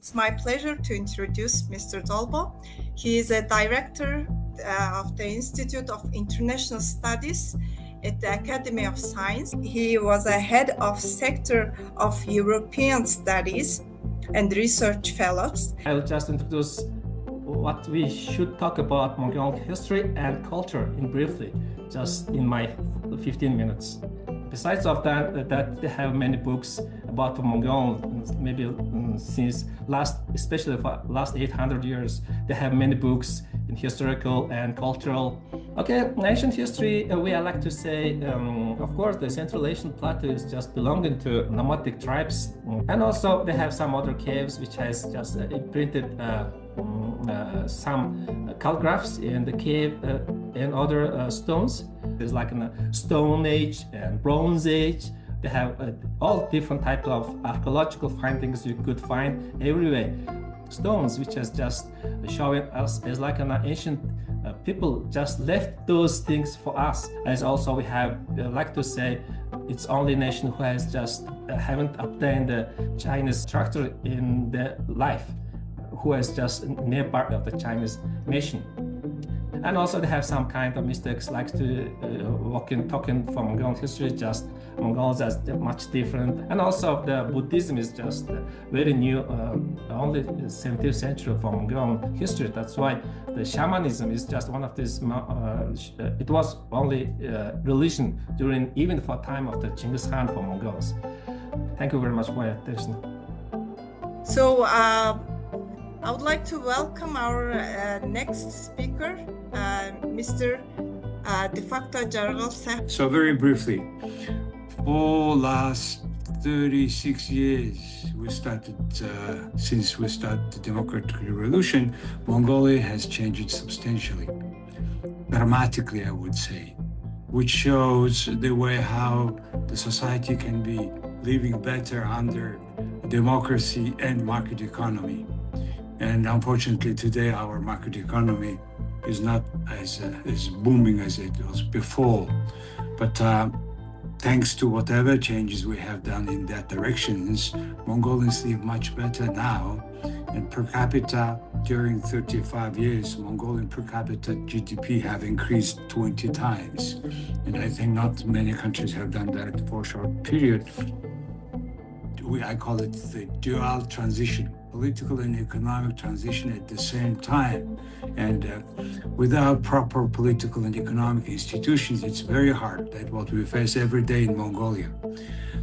It's my pleasure to introduce Mr. Dolbo. He is a director of the Institute of International Studies at the Academy of Science. He was a head of sector of European Studies and research fellows. I will just introduce what we should talk about Mongolian history and culture in briefly, just in my 15 minutes. Besides of that they have many books about Mongolians, maybe since especially for last 800 years, they have many books in historical and cultural. Okay, ancient history, we like to say, of course, the Central Asian Plateau is just belonging to nomadic tribes. And also they have some other caves which has just imprinted some calligraphs in the cave and other stones. There's like a Stone Age and Bronze Age. They have all different types of archaeological findings you could find everywhere. Stones which is just showing us as like an ancient people just left those things for us. As also we have like to say it's only nation who has just haven't obtained the Chinese structure in their life, who is just near part of the Chinese nation. And also they have some kind of mistakes like to talking from Mongolian history, just Mongols as much different. And also the Buddhism is just very new, only 17th century for Mongolian history. That's why the shamanism is just one of these, it was only religion during, even for time of the Genghis Khan for Mongols. Thank you very much for your attention. So I would like to welcome our next speaker, Mr. De facto Jargal. So very briefly, for last 36 years, since we started the democratic revolution, Mongolia has changed substantially, dramatically, I would say, which shows the way how the society can be living better under democracy and market economy. And unfortunately, today our market economy is not as booming as it was before. But thanks to whatever changes we have done in that directions, Mongolians live much better now. And per capita, during 35 years, Mongolian per capita GDP have increased 20 times. And I think not many countries have done that for a short period. I call it the dual transition, political and economic transition at the same time. And without proper political and economic institutions, it's very hard. That's what we face every day in Mongolia.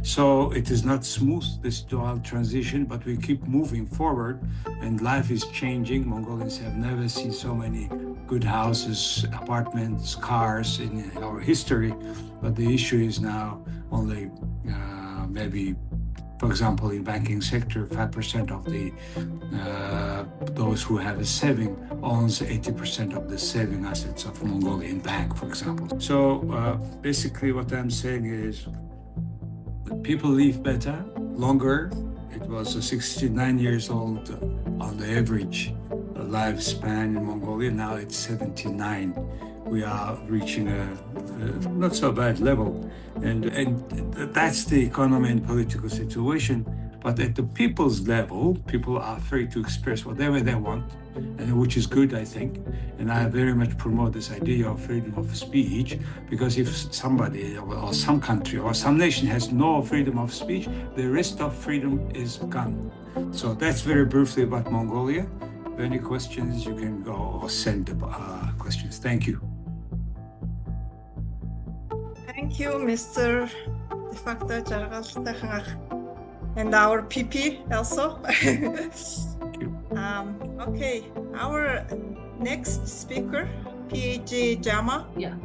So it is not smooth, this dual transition, but we keep moving forward and life is changing. Mongolians have never seen so many good houses, apartments, cars in our history. But the issue is now only maybe, for example, in banking sector, 5% of the those who have a saving owns 80% of the saving assets of Mongolia in bank, for example. So basically what I'm saying is people live better, longer. It was 69 years old on the average lifespan in Mongolia. Now it's 79. We are reaching a not so bad level. And that's the economic and political situation. But at the people's level, people are free to express whatever they want, and which is good, I think. And I very much promote this idea of freedom of speech, because if somebody or some country or some nation has no freedom of speech, the rest of freedom is gone. So that's very briefly about Mongolia. If any questions, you can go or send the questions. Thank you. Thank you, Mr. De facto Jargal. And our PP also. Okay, our next speaker, PG Jama. Yeah,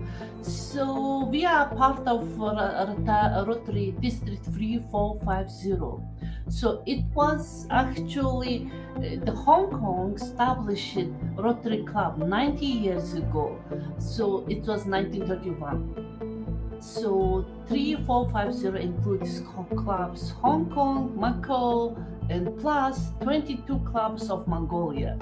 so we are part of Rotary District 3450. So it was actually the Hong Kong established Rotary Club 90 years ago. So it was 1931. So 3450 includes clubs Hong Kong, Macau, and plus 22 clubs of Mongolia.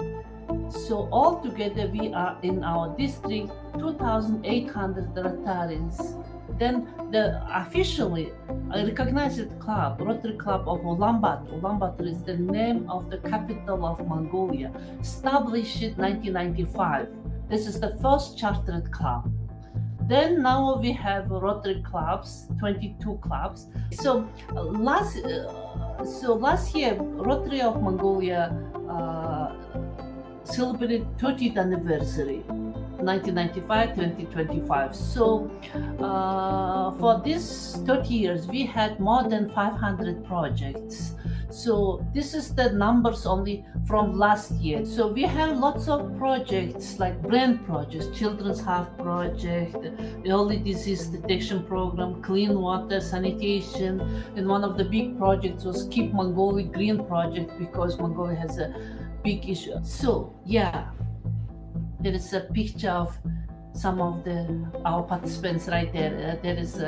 So altogether we are in our district 2,800 Rotaries. then the officially recognized club, Rotary Club of Ulaanbaatar. Ulaanbaatar is the name of the capital of Mongolia, established in 1995. This is the first chartered club. Then now we have Rotary clubs, 22 clubs. So last year, Rotary of Mongolia celebrated 30th anniversary, 1995-2025. So for these 30 years, we had more than 500 projects. So this is the numbers only from last year. So we have lots of projects like brain projects, Children's Heart Project, Early Disease Detection Program, Clean Water Sanitation, and one of the big projects was Keep Mongolia Green Project, because Mongolia has a big issue. So yeah, there is a picture of some of our participants right there. There is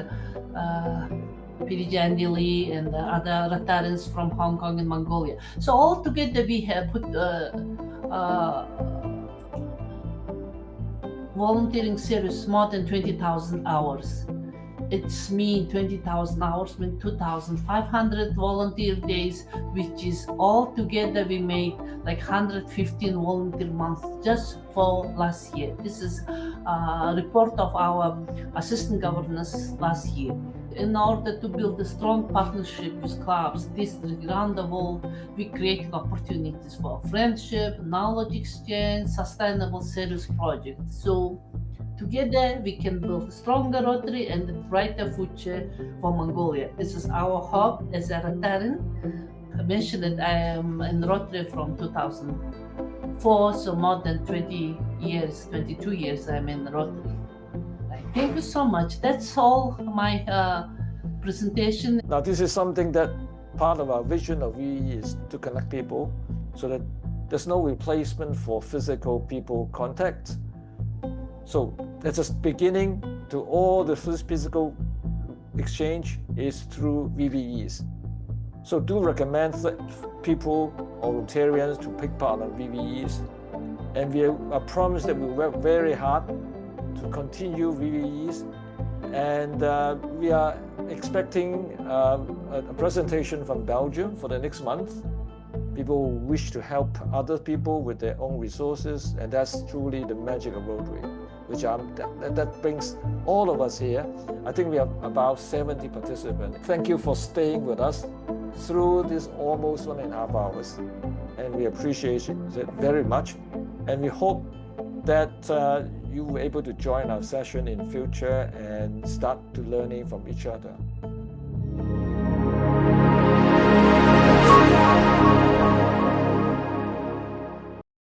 Pirijandili and other Rotarians from Hong Kong and Mongolia. So all together we have put volunteering service more than 20,000 hours. It's mean 20,000 hours mean 2,500 volunteer days, which is all together we made like 115 volunteer months just for last year. This is a report of our assistant governors last year. In order to build a strong partnership with clubs, districts around the world, we create opportunities for friendship, knowledge exchange, sustainable service projects. So together we can build a stronger Rotary and a brighter future for Mongolia. This is our hope as a Rotarian. I mentioned that I am in Rotary from 2004, so more than 20 years, 22 years I'm in Rotary. Thank you so much. That's all my presentation. Now, this is something that part of our vision of VVE is to connect people so that there's no replacement for physical people contact. So that's a beginning to all the physical exchange is through VVEs. So do recommend people or Rotarians to take part on VVEs. And we are promised that we work very hard to continue VVEs, and we are expecting a presentation from Belgium for the next month. People who wish to help other people with their own resources, and that's truly the magic of Rotary, which that brings all of us here. I think we have about 70 participants. Thank you for staying with us through this almost 1.5 hours, and we appreciate it very much, and we hope that you were able to join our session in future and start to learning from each other.